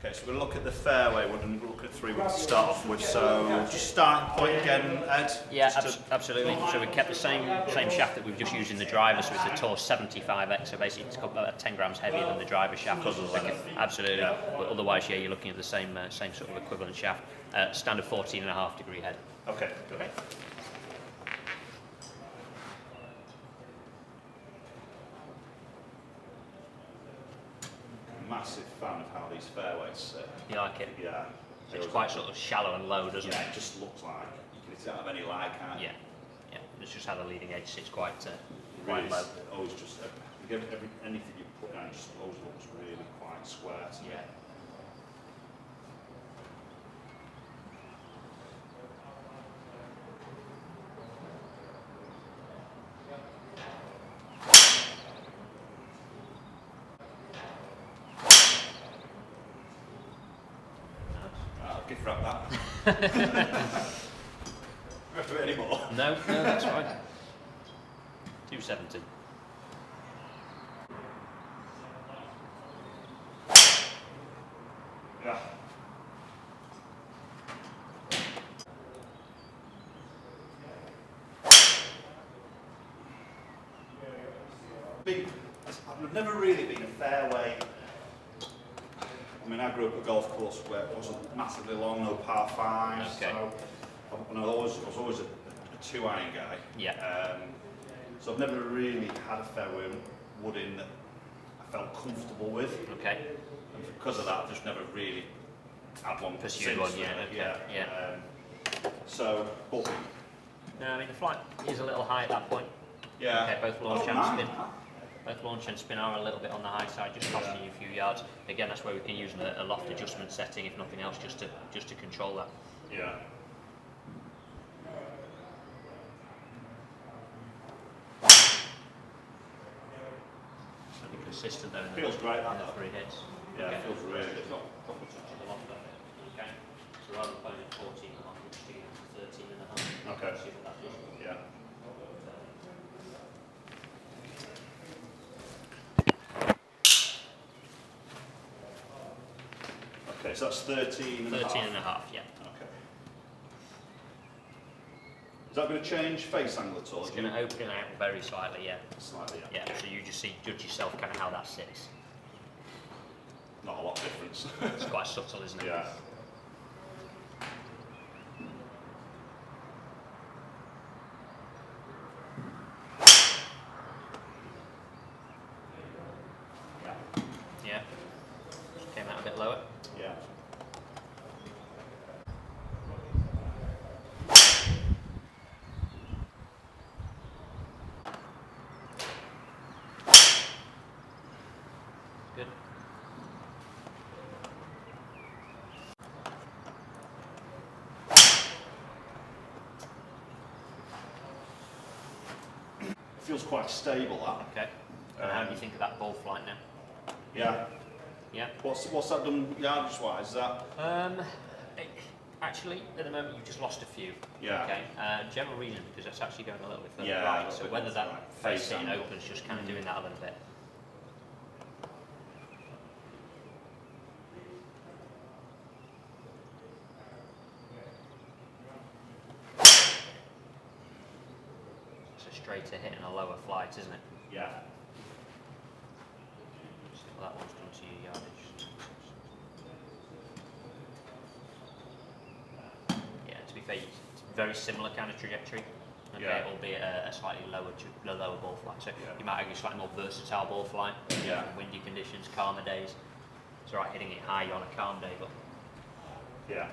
Okay, so we're going to look at the fairway wood and look at 3 woods to start off with. So just starting point again, Ed. Yeah, absolutely. So we kept the same shaft that we've just used in the driver. So it's a Tor 75X. So basically, it's about 10 grams heavier than the driver shaft. Because of the length. Absolutely. Yeah. But otherwise, yeah, you're looking at the same sort of equivalent shaft. Standard 14.5 degree head. Okay. Good. Okay. Massive fan of how these fairways sit. You like it? Yeah. So it's quite sort of shallow and low, doesn't it? Yeah, it just looks like you can hit it out of any lie, can't you? Yeah. Yeah. It's just how the leading edge sits quite Really, low. always just anything you put down just always looks really quite square to me. Yeah. I'll gift wrap that. Don't do it anymore. No, that's fine. 270. Yeah. I've never really been a fairway. I mean, I grew up at a golf course where it wasn't massively long, no par 5s. Okay. So I was always a 2-iron guy. Yeah. So I've never really had a fairway wood in that I felt comfortable with. Okay. And because of that, I've just never really had one Pursued one, yeah. Okay. Yeah. So, but No, I mean the flight is a little high at that point. yeah. Okay, both launch and man. spin. Both launch and spin are a little bit on the high side, just costing you a few yards. Again, that's where we can use a loft adjustment setting, if nothing else, just to control that. Yeah. Certainly consistent though. Feels great, that, in the though. 3 hits. Yeah, Okay. it feels really good. It's got a couple of touches of loft on it. Okay. So rather than playing at 14 and a half, we're just taking it to 13 and a half. Okay. See what that does. Yeah. Okay, so that's 13 and a half. 13 and a half, yeah. Okay. Is that going to change face angle at all? It's going to open it out very slightly, yeah. Slightly, yeah. Yeah, so you just judge yourself kind of how that sits. Not a lot of difference. It's quite subtle, isn't it? Yeah. Yeah. Just came out a bit lower. Yeah. Good. Feels quite stable, that. Okay. And how do you think of that ball flight now? Yeah. Yeah. What's that done yardage-wise? Is that? Actually, at the moment, you've just lost a few. Yeah. Okay. General reason because it's actually going a little bit further Yeah, a right. little So bit whether more that right. face Face sitting angle. open is just kind of doing that a little bit. It's a straighter hit and a lower flight, isn't it? Yeah. See what that one's done to your yardage. Yeah, to be fair, it's very similar kind of trajectory. Okay, Yeah. albeit a slightly lower ball flight. So Yeah. you might argue slightly more versatile ball flight. Yeah. Windy conditions, calmer days. It's alright hitting it high on a calm day, but Yeah.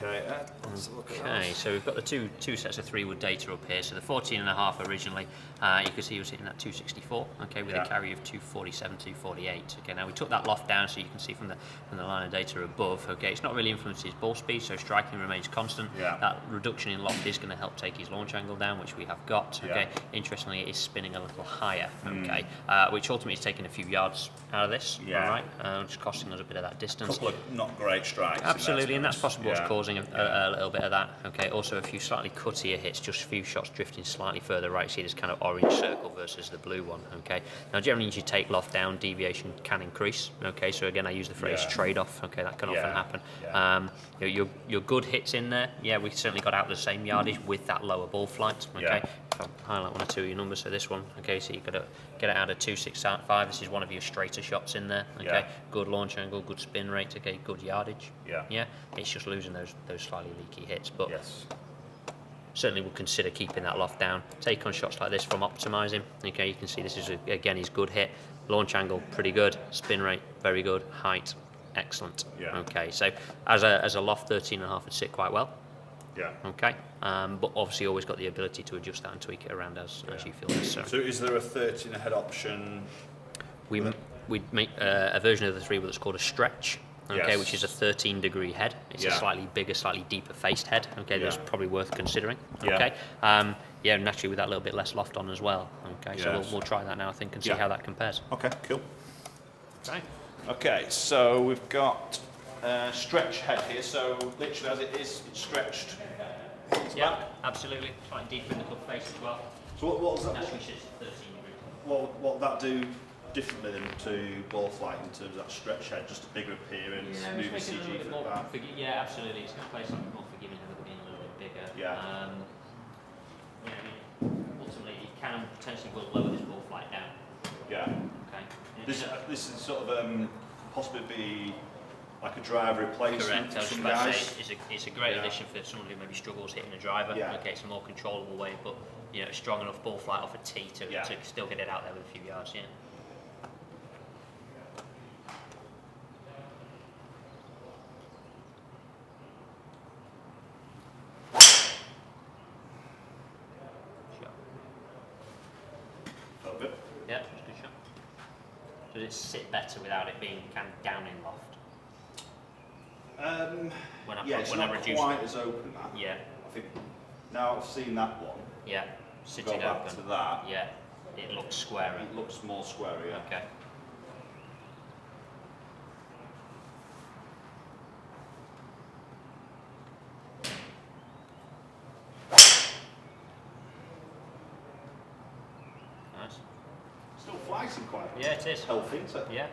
Okay, let's have a look at okay, that. so we've got the two sets of 3 wood data up here. So the 14.5 originally, you can see he was hitting at 264. Okay, with Yeah. a carry of 247, 248. Okay, now we took that loft down, so you can see from the line of data above. Okay, it's not really influenced his ball speed, so striking remains constant. Yeah. That reduction in loft is going to help take his launch angle down, which we have got. Okay, Yeah. interestingly, it is spinning a little higher. Okay, which ultimately is taking a few yards out of this. Yeah. All right, just costing us a bit of that distance. Couple of not great strikes. Absolutely, and that's possibly what's Yeah. causing little bit of that. Okay, also a few slightly cuttier hits, just a few shots drifting slightly further right. See this kind of orange circle versus the blue one. Okay, now generally as you take loft down, deviation can increase. Okay, so again I use the phrase trade-off. Okay, that can often happen. Your good hits in there, yeah, we certainly got out the same yardage with that lower ball flight. Okay, if I highlight one or two of your numbers, so this one, okay, so you've got to get it out of 265. This is one of your straighter shots in there. Okay, good launch angle, good spin rate. Okay, good yardage. Yeah, it's just losing those slightly leaky hits, but certainly we'll consider keeping that loft down. Take on shots like this from optimising. Okay, you can see this is again his good hit. Launch angle pretty good. Spin rate very good. Height excellent. Okay, so as a loft 13.5 would sit quite well. Okay, but obviously always got the ability to adjust that and tweak it around as you feel necessary. So is there a 13 head option? We make a version of the 3 that's called a stretch. Okay, which is a 13-degree head. It's a slightly bigger, slightly deeper faced head. Okay, that's probably worth considering. Okay, naturally with that little bit less loft on as well. Okay, so we'll try that now, I think, and see how that compares. Okay, cool. Okay, so we've got stretch head here. So literally as it is, it's stretched. Absolutely. Slightly deeper in the club face as well. So what was that? Naturally sits at 13 degrees. What would that do differently than to ball flight in terms of that stretch head, just a bigger appearance, smoother CG for that? Absolutely. It's going to play something more forgiving with it being a little bit bigger. Ultimately, you can potentially lower this ball flight down. Okay. This is sort of possibly be like a driver replacement. Correct. I was for some about to guys. say it's a great addition for someone who maybe struggles hitting a driver. Okay, it's a more controllable way, but a strong enough ball flight off a tee to still get it out there with a few yards. Yeah, it's a good shot. Does it sit better without it being kind of down in loft? It's not quite as open. That. I think now I've seen that one. Sitting go back open. to that. It looks squarer. It looks more square. Okay. Nice. Still flighting quite. Yeah, it is. Healthy, isn't it? Yeah.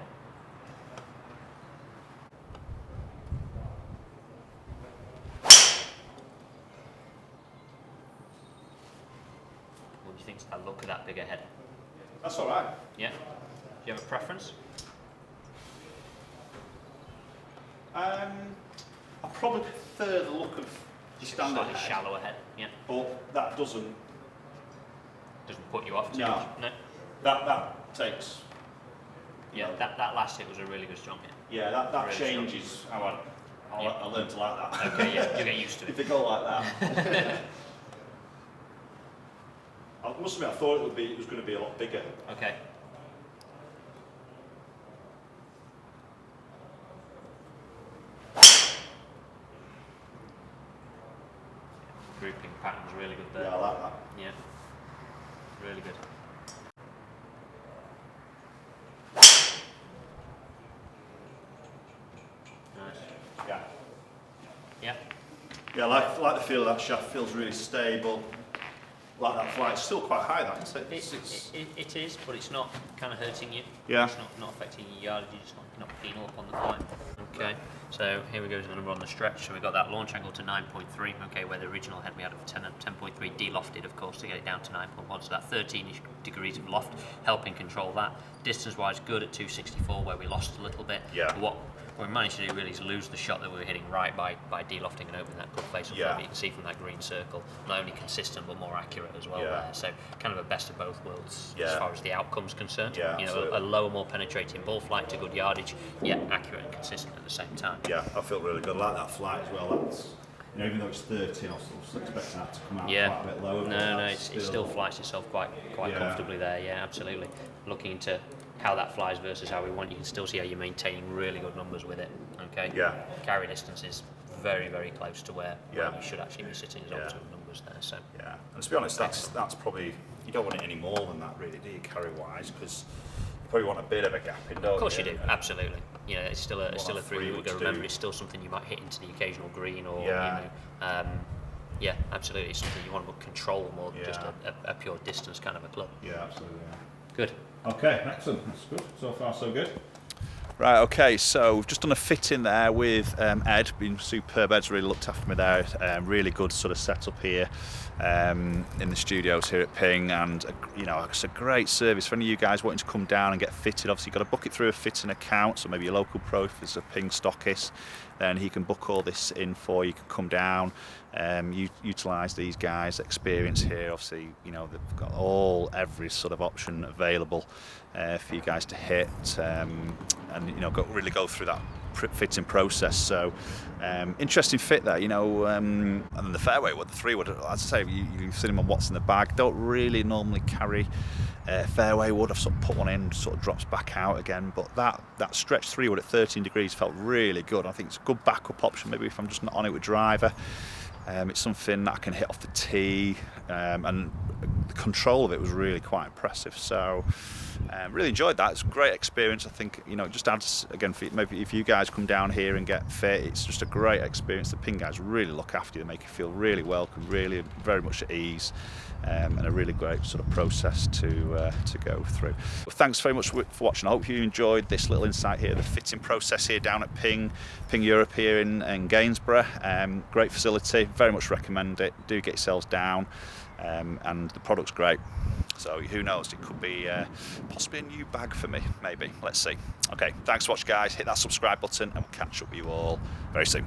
What do you think to that look of that bigger head? That's all right. Yeah. Do you have a preference? I probably prefer the look of the standard Slightly head, shallower head. Yeah. but that doesn't Put you off too No. much. No. that takes. That last hit was a really good strong hit. That Really changes how I learn to like that. Okay, you get used to If it. they go like that. I must admit, I thought it was going to be a lot bigger. Okay. Grouping pattern's really good there. Yeah, I like that. Yeah. Really good. Nice. Yeah, I like the feel of that shaft. Feels really stable. Like that flight. It's still quite high, that, isn't it? It is, but it's not kind of hurting you. Yeah. It's not affecting your yardage, it's not penal up on the climb. Okay, so here we go to the number on the stretch. So we've got that launch angle to 9.3, okay, where the original head we had of 10.3 de-lofted, of course, to get it down to 9.1. So that 13-ish degrees of loft, helping control that. Distance-wise, good at 264, where we lost a little bit. Yeah. But what we managed to do really is lose the shot that we were hitting right by de-lofting and opening that club face up. Yeah. You can see from that green circle, not only consistent but more accurate as well Yeah. there. So kind of a best of both worlds Yeah. as far as the outcome's concerned. Yeah, A lower, more penetrating ball flight to good yardage, yet accurate and consistent at the same time. Yeah, I feel really good. I like that flight as well. That's, even though it's 13, I was still expecting that to come out quite a bit lower. but No, that's it still flights itself quite comfortably there. Yeah, absolutely. Looking into how that flies versus how we want, you can still see how you're maintaining really good numbers with it. Okay. Yeah. Carry distance is very, very close to where you should actually be sitting as optimal numbers there. So. Yeah, and to be honest, that's probably, you don't want it any more than that, really, do you, carry wise? Because you probably want a bit of a gap in, don't you? Of course you do. Absolutely. You know, it's still a 3 wood. Remember, it's still something you might hit into the occasional green, or Yeah. you know, yeah, absolutely, it's something you want to control more than just a pure distance kind of a club. Yeah, absolutely. Yeah. Good. Okay, excellent. That's good. So far, so good. Right, okay, so we've just done a fitting there with Ed, been superb. Ed's really looked after me there. Really good sort of setup here in the studios here at Ping, and you know, it's a great service for any of you guys wanting to come down and get fitted. Obviously, you've got to book it through a fitting account, so maybe your local pro if it's a Ping stockist, then he can book all this in for you. You can come down, utilise these guys' experience here. Obviously, you know, they've got every sort of option available for you guys to hit, and you know, really go through that fitting process. So interesting fit there, you know, and then the fairway wood, the 3 wood, as I say, you've seen them on What's in the Bag. Don't really normally carry fairway wood. I've sort of put one in, sort of drops back out again, but that stretch 3 wood at 13 degrees felt really good. I think it's a good backup option, maybe if I'm just not on it with driver. It's something that I can hit off the tee, and the control of it was really quite impressive. So really enjoyed that. It's a great experience. I think, you know, just adds again, maybe if you guys come down here and get fit, it's just a great experience. The Ping guys really look after you. They make you feel really welcome, really very much at ease, and a really great sort of process to go through. Well, thanks very much for watching. I hope you enjoyed this little insight here, the fitting process here down at Ping Europe here in Gainsborough. Great facility, very much recommend it. Do get yourselves down, and the product's great. So who knows, it could be possibly a new bag for me, maybe. Let's see. Okay, thanks for watching, guys. Hit that subscribe button and we'll catch up with you all very soon.